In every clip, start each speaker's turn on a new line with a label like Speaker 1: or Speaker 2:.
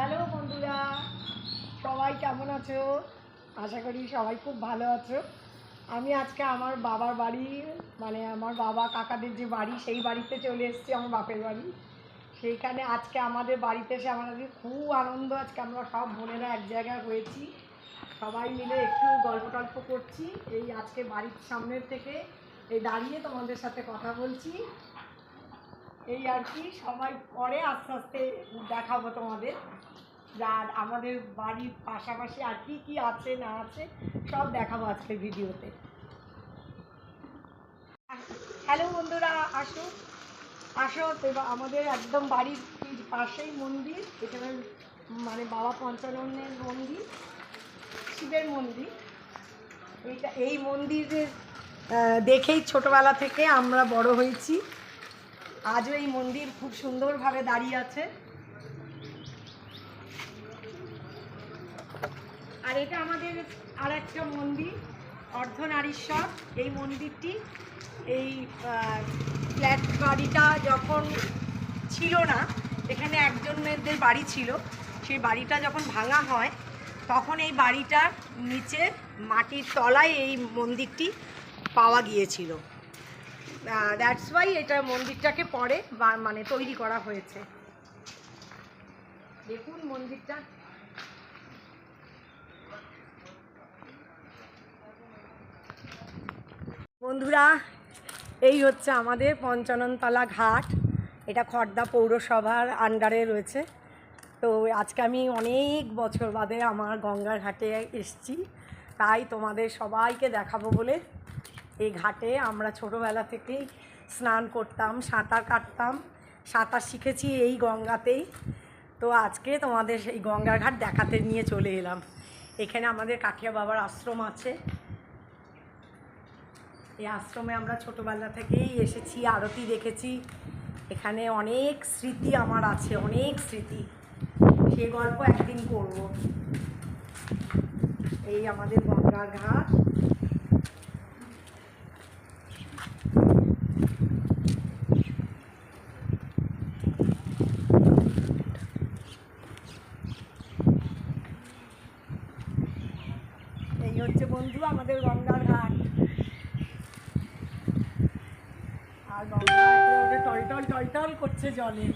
Speaker 1: Hello বন্ধুরা, সবাই কেমন আছো? আশা করি সবাই খুব ভালো আছো। আমি আজকে আমার বাবার বাড়ি, মানে আমার বাবা কাকাদের যে বাড়ি, সেই বাড়িতে চলে এসেছি, আমার বাপের বাড়ি। সেইখানে আজকে আমাদের বাড়িতে এসে আমাদের খুব আনন্দ। আজকে আমরা সব বোনেরা এক জায়গায় হয়েছি, সবাই মিলে একটু গল্প টল্প করছি। এই আজকে বাড়ির সামনের থেকে এই দাঁড়িয়ে তোমাদের সাথে কথা বলছি। এই আর কি, সবাই পরে আস্তে আস্তে দেখাবো তোমাদের, আর আমাদের বাড়ির পাশাপাশি আর কি কি আছে না আছে সব দেখাবো আজকের ভিডিওতে। হ্যালো বন্ধুরা, আসো আসো। তো আমাদের একদম বাড়ির পাশেই মন্দির, এখানে মানে বাবা পঞ্চাননের মন্দির, শিবের মন্দির। এই মন্দিরের দেখেই ছোটবেলা থেকে আমরা বড় হয়েছি। আজও এই মন্দির খুব সুন্দরভাবে দাঁড়িয়ে আছে। আর এটা আমাদের আর একটা মন্দির, অর্ধনারীশ্বর। এই মন্দিরটি, এই ফ্ল্যাট বাড়িটা যখন ছিল না, এখানে একজনদের বাড়ি ছিল, সেই বাড়িটা যখন ভাঙা হয় তখন এই বাড়িটার নিচে মাটির তলায় এই মন্দিরটি পাওয়া গিয়েছিল। দ্যাটস ওয়াই এটা মন্দিরটাকে পরে মানে তৈরি করা হয়েছে। দেখুন মন্দিরটা। বন্ধুরা, এই হচ্ছে আমাদের পঞ্চাননতলা ঘাট। এটা খড়দা পৌরসভার আন্ডারে রয়েছে। তো আজকে আমি অনেক বছর বাদে আমার গঙ্গার ঘাটে এসেছি, তাই তোমাদের সবাইকে দেখাবো বলে। এই ঘাটে আমরা ছোটোবেলা থেকেই স্নান করতাম, সাঁতার কাটতাম, সাঁতার শিখেছি এই গঙ্গাতেই। তো আজকে তোমাদের এই গঙ্গার ঘাট দেখাতে নিয়ে চলে এলাম। এখানে আমাদের কাঠিয়া বাবার আশ্রম আছে। এই আশ্রমে আমরা ছোটোবেলা থেকেই এসেছি, আরতি দেখেছি। এখানে অনেক স্মৃতি আমার আছে, অনেক স্মৃতি, সে গল্প একদিন করব। এই আমাদের গঙ্গার ঘাট। এই হচ্ছে বন্ধু আমাদের গঙ্গার ঘাট। আর গঙ্গা টলটল টলটল করছে জলে।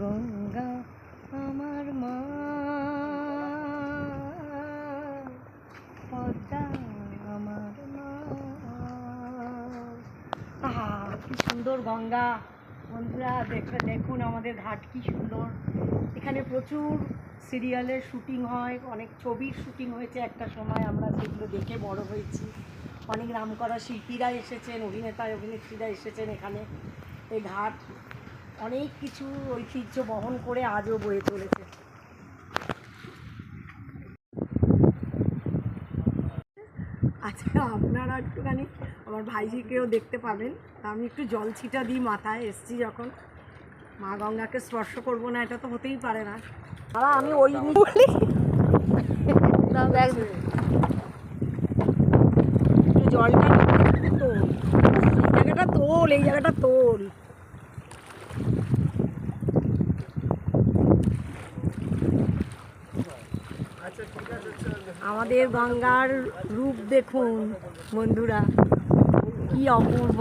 Speaker 1: গঙ্গা আমার মা, পদ্মা আমার মা। আহা, কি সুন্দর গঙ্গা। বন্ধুরা দেখুন আমাদের ঘাট কি সুন্দর। এখানে প্রচুর সিরিয়ালের শুটিং হয়, অনেক ছবির শুটিং হয়েছে একটা সময়, আমরা সেগুলো দেখে বড় হয়েছি। অনেক নামকরা শিল্পীরা এসেছেন, অভিনেতা অভিনেত্রীরা এসেছেন এখানে। এই ঘাট অনেক কিছু ঐতিহ্য বহন করে আজও বয়ে চলেছে। আচ্ছা, আপনারা একটুখানি আমার ভাইজিকেও দেখতে পাবেন। আমি একটু জল ছিটা দিই মাথায়, এসছি যখন। মা গঙ্গাকে স্পর্শ করবো না, এটা তো হতেই পারে না। আমি ওই বলি একটু জলটা তোল, এই জায়গাটা তোল, এই জায়গাটা তোল। আমাদের গঙ্গার রূপ দেখুন বন্ধুরা, কি অপূর্ব,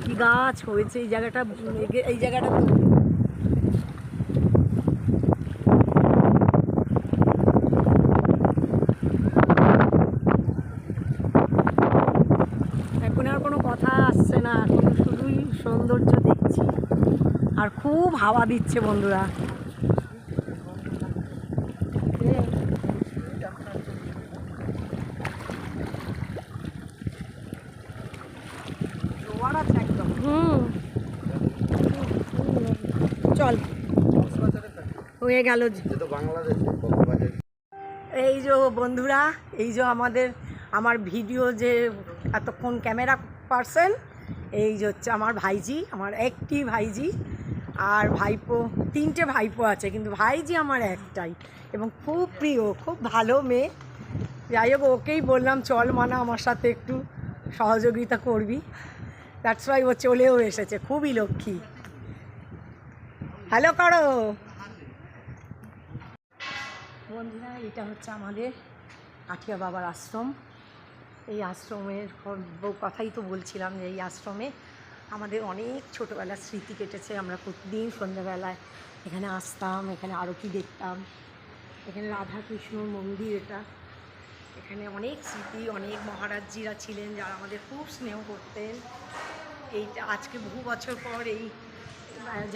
Speaker 1: কি গাছ হয়েছে এই জায়গাটা। এই জায়গাটা তো এখন আর কোনো কথা আসছে না, এখন শুধুই সৌন্দর্য দেখছি। আর খুব হাওয়া দিচ্ছে বন্ধুরা। চল হয়ে গেল। এই যে বন্ধুরা, এই যে আমার ভিডিও যে এতক্ষণ ক্যামেরা পার্সন, এই যে হচ্ছে আমার ভাইজি, আমার একটি ভাইজি। আর ভাইপো, 3টে ভাইপো আছে, কিন্তু ভাইজি আমার একটাই এবং খুব প্রিয়, খুব ভালো মেয়ে। যাই হোক, ওকেই বললাম চল মানা আমার সাথে একটু সহযোগিতা করবি, দ্যাটস ওয়াই ও চলেও এসেছে, খুবই লক্ষ্মী। হ্যালো করো বন্ধুরা। এটা হচ্ছে আমাদের কাঠিয়া বাবার আশ্রম। এই আশ্রমের কথাই তো বলছিলাম যে এই আশ্রমে আমাদের অনেক ছোটোবেলার স্মৃতি কেটেছে। আমরা প্রতিদিন সন্ধ্যাবেলায় এখানে আসতাম, এখানে আরতি দেখতাম। এখানে রাধাকৃষ্ণর মন্দির এটা। এখানে অনেক স্মৃতি, অনেক মহারাজজিরা ছিলেন যারা আমাদের খুব স্নেহ করতেন। এইটা আজকে বহু বছর পর এই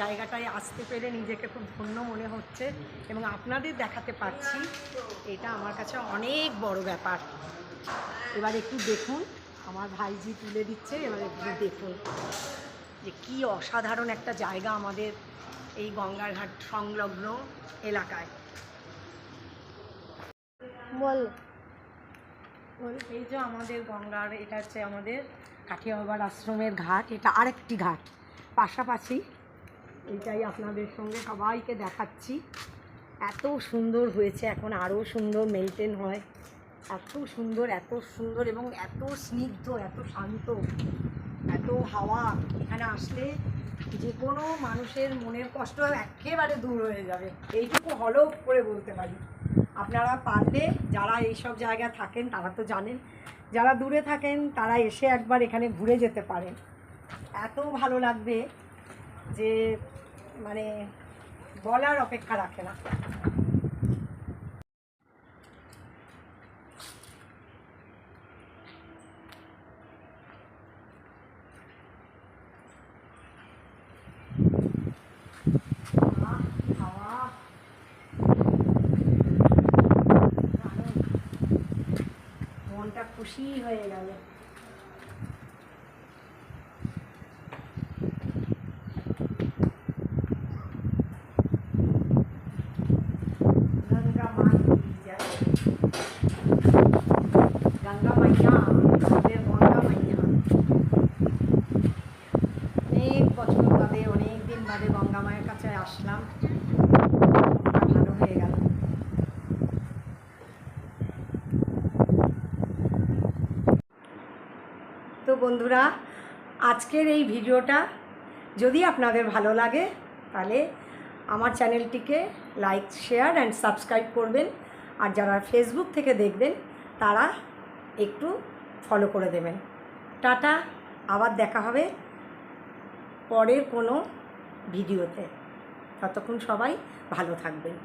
Speaker 1: জায়গাটায় আসতে পেরে নিজেকে খুব ধন্য মনে হচ্ছে এবং আপনাদের দেখাতে পারছি, এটা আমার কাছে অনেক বড় ব্যাপার। এবার একটু দেখুন, আমার ভাইজি তুলে দিচ্ছে, এবার একটু দেখুন যে কী অসাধারণ একটা জায়গা আমাদের এই গঙ্গার ঘাট সংলগ্ন এলাকায়। বল এই যে আমাদের গঙ্গার, এটা হচ্ছে আমাদের কাঠিয়া বাবার আশ্রমের ঘাট। এটা আরেকটি ঘাট পাশাপাশি, এইটাই আপনাদের সঙ্গে সবাইকে দেখাচ্ছি। এত সুন্দর হয়েছে, এখন আরও সুন্দর মেনটেন হয়। এত সুন্দর, এত সুন্দর এবং এত স্নিগ্ধ, এত শান্ত, এত হাওয়া। এখানে আসলে যে কোনো মানুষের মনের কষ্ট একেবারে দূর হয়ে যাবে, এইটুকু হলফ করে বলতে পারি। আপনারা পারলে, যারা এইসব জায়গায় থাকেন তারা তো জানেন, যারা দূরে থাকেন তারা এসে একবার এখানে ঘুরে যেতে পারেন। এত ভালো লাগবে যে মানে বলার অপেক্ষা রাখে না। মনটা খুশি হয়ে গেল। গঙ্গা মাই জয়, গঙ্গা মাইয়া, আমাদের গঙ্গা মাইয়া। অনেক বছর বাদে, অনেক দিন বাদে গঙ্গা মায়ের কাছে আসলাম, ভালো হয়ে গেল। তো বন্ধুরা, আজকের এই ভিডিওটা যদি আপনাদের ভালো লাগে তাহলে আমার চ্যানেলটিকে লাইক, শেয়ার অ্যান্ড সাবস্ক্রাইব করবেন। আর যারা ফেসবুক থেকে দেখবেন তারা একটু ফলো করে দেবেন। টাটা, আবার দেখা হবে পরের কোনো ভিডিওতে। ততক্ষণ সবাই ভালো থাকবেন।